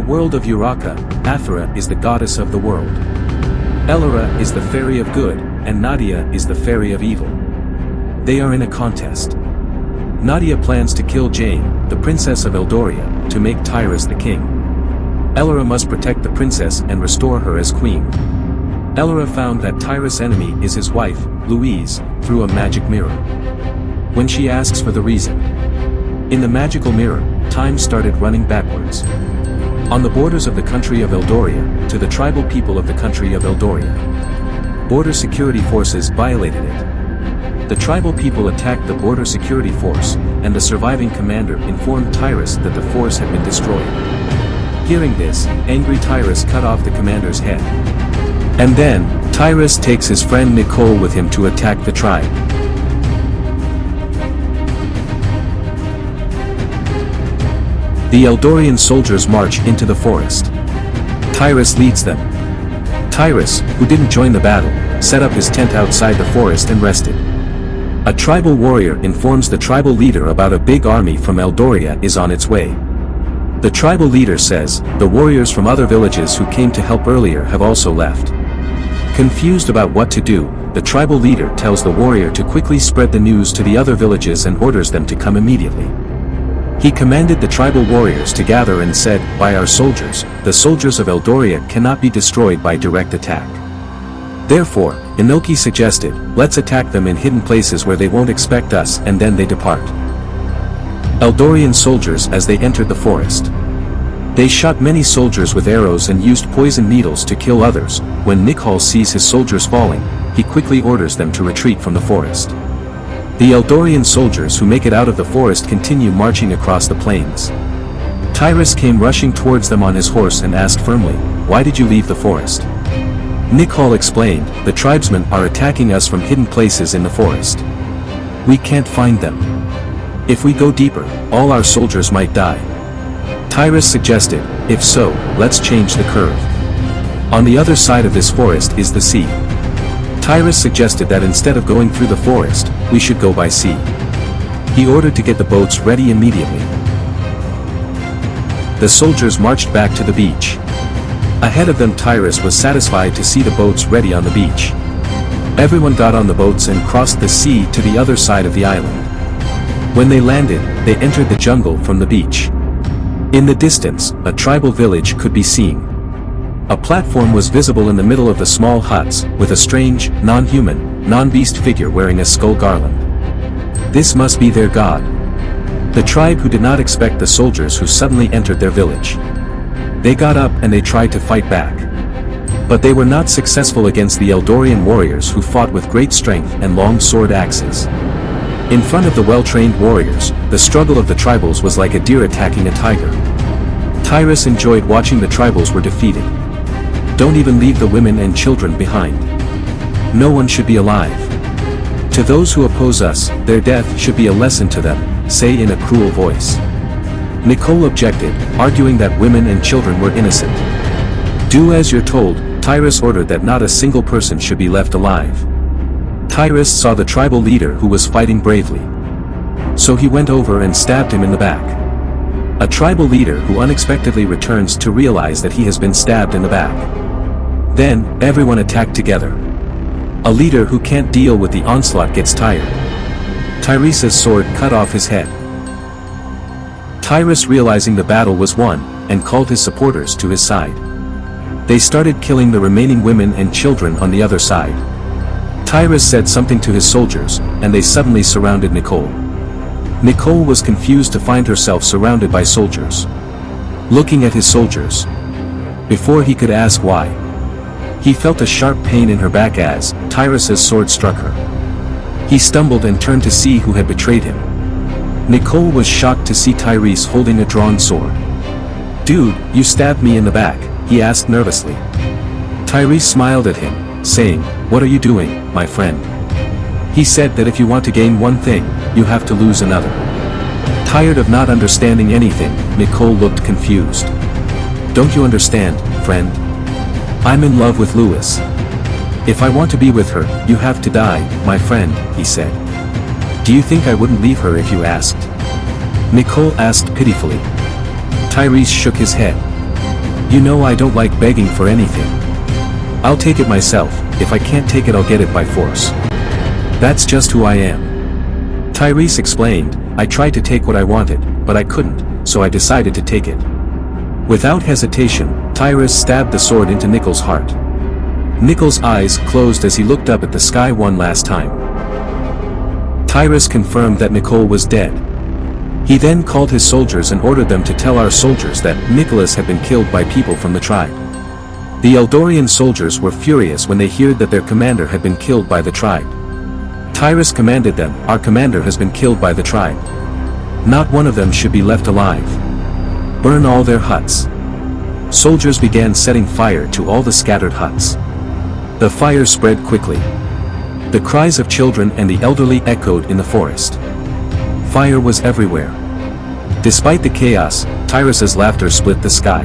world of Uraka, Athera is the goddess of the world. Elora is the fairy of good, and Nadia is the fairy of evil. They are in a contest. Nadia plans to kill Jane, the princess of Eldoria, to make Tyrus the king. Elora must protect the princess and restore her as queen. Elora found that Tyrus' enemy is his wife, Louise, through a magic mirror. When she asks for the reason. In the magical mirror, time started running backwards. On the borders of the country of Eldoria, to the tribal people of the country of Eldoria. Border security forces violated it. The tribal people attacked the border security force, and the surviving commander informed Tyrus that the force had been destroyed. Hearing this, angry Tyrus cut off the commander's head. And then, Tyrus takes his friend Nicole with him to attack the tribe. The Eldorian soldiers march into the forest. Tyrus leads them. Tyrus, who didn't join the battle, set up his tent outside the forest and rested. A tribal warrior informs the tribal leader about a big army from Eldoria is on its way. The tribal leader says, the warriors from other villages who came to help earlier have also left. Confused about what to do, the tribal leader tells the warrior to quickly spread the news to the other villages and orders them to come immediately. He commanded the tribal warriors to gather and said, by our soldiers, the soldiers of Eldoria cannot be destroyed by direct attack. Therefore, Inoki suggested, let's attack them in hidden places where they won't expect us, and then they depart. Eldorian soldiers as they entered the forest. They shot many soldiers with arrows and used poison needles to kill others. When Nicole sees his soldiers falling, he quickly orders them to retreat from the forest. The Eldorian soldiers who make it out of the forest continue marching across the plains. Tyrus came rushing towards them on his horse and asked firmly, why did you leave the forest? Nicole explained, the tribesmen are attacking us from hidden places in the forest. We can't find them. If we go deeper, all our soldiers might die. Tyrus suggested, if so, let's change the curve. On the other side of this forest is the sea. Tyrus suggested that instead of going through the forest, we should go by sea. He ordered to get the boats ready immediately. The soldiers marched back to the beach. Ahead of them Tyrus was satisfied to see the boats ready on the beach. Everyone got on the boats and crossed the sea to the other side of the island. When they landed, they entered the jungle from the beach. In the distance, a tribal village could be seen. A platform was visible in the middle of the small huts, with a strange, non-human, non-beast figure wearing a skull garland. This must be their god. The tribe who did not expect the soldiers who suddenly entered their village. They got up and they tried to fight back. But they were not successful against the Eldorian warriors who fought with great strength and long sword axes. In front of the well-trained warriors, the struggle of the tribals was like a deer attacking a tiger. Tyrus enjoyed watching the tribals were defeated. Don't even leave the women and children behind. No one should be alive. To those who oppose us, their death should be a lesson to them, say in a cruel voice. Nicole objected, arguing that women and children were innocent. Do as you're told, Tyrus ordered that not a single person should be left alive. Tyrus saw the tribal leader who was fighting bravely. So he went over and stabbed him in the back. A tribal leader who unexpectedly returns to realize that he has been stabbed in the back. Then, everyone attacked together. A leader who can't deal with the onslaught gets tired. Tyrese's sword cut off his head. Tyrus, realizing the battle was won, and called his supporters to his side. They started killing the remaining women and children on the other side. Tyrus said something to his soldiers, and they suddenly surrounded Nicole. Nicole was confused to find herself surrounded by soldiers. Looking at his soldiers. Before he could ask why. He felt a sharp pain in her back as Tyrus's sword struck her. He stumbled and turned to see who had betrayed him. Nicole was shocked to see Tyrese holding a drawn sword. Dude, you stabbed me in the back, he asked nervously. Tyrese smiled at him, saying, what are you doing, my friend? He said that if you want to gain one thing, you have to lose another. Tired of not understanding anything, Nicole looked confused. Don't you understand, friend? I'm in love with Louis. If I want to be with her, you have to die, my friend, he said. Do you think I wouldn't leave her if you asked? Nicole asked pitifully. Tyrese shook his head. You know I don't like begging for anything. I'll take it myself, if I can't take it I'll get it by force. That's just who I am. Tyrese explained, I tried to take what I wanted, but I couldn't, so I decided to take it. Without hesitation, Tyrese stabbed the sword into Nichols' heart. Nichols' eyes closed as he looked up at the sky one last time. Tyrese confirmed that Nicole was dead. He then called his soldiers and ordered them to tell our soldiers that Nicholas had been killed by people from the tribe. The Eldorian soldiers were furious when they heard that their commander had been killed by the tribe. Tyrese commanded them, our commander has been killed by the tribe. Not one of them should be left alive. Burn all their huts. Soldiers began setting fire to all the scattered huts. The fire spread quickly. The cries of children and the elderly echoed in the forest. Fire was everywhere. Despite the chaos, Tyrese's laughter split the sky.